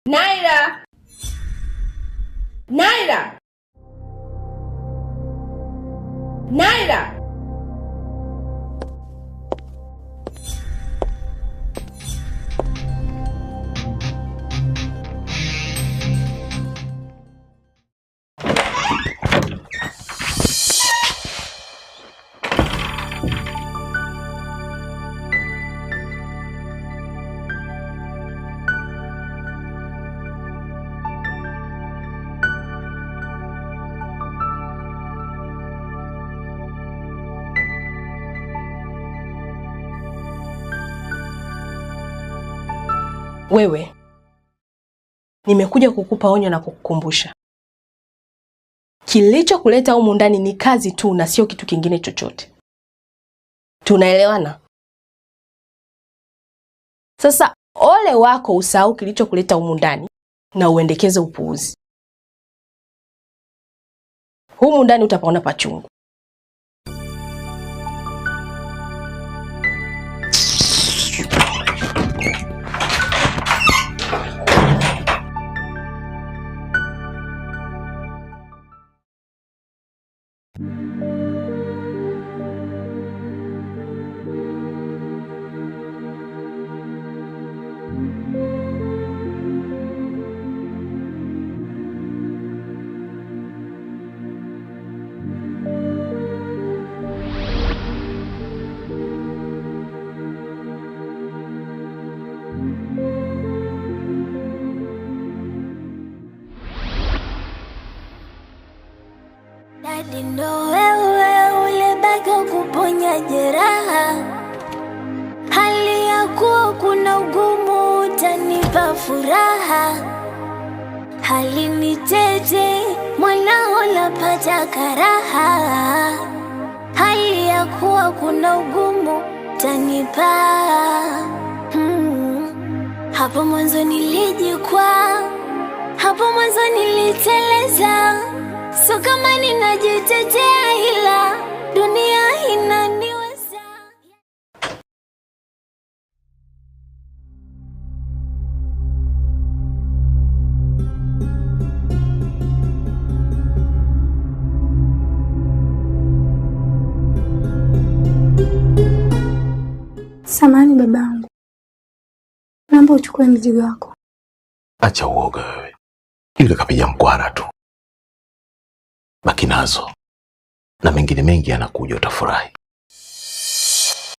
Naira! Naira! Naira! Wewe, nimekuja kukupa onyo na kukukumbusha. Kilichokuleta humu ndani ni kazi tu na sio kitu kingine chochote. Tunaelewana? Sasa ole wako usahau kilichokuleta humu ndani na uendekeze upuuzi. Humu ndani utapaona pachungu. Dadi, ndo wewe ulibaki kuponya jeraha, hali ya kuwa kuna ugumu utanipa furaha, hali ni tete mwanao napata karaha, hali ya kuwa kuna ugumu utanipa Hapo mwanzo nilijikwaa, hapo mwanzo niliteleza. So kama ninajitetea ila dunia inaniweza. Samahani babangu, naomba uchukue mzigo wako. Acha uoga wewe, yule kapiga mkwara tu. Baki nazo na mengine mengi yanakuja, utafurahi.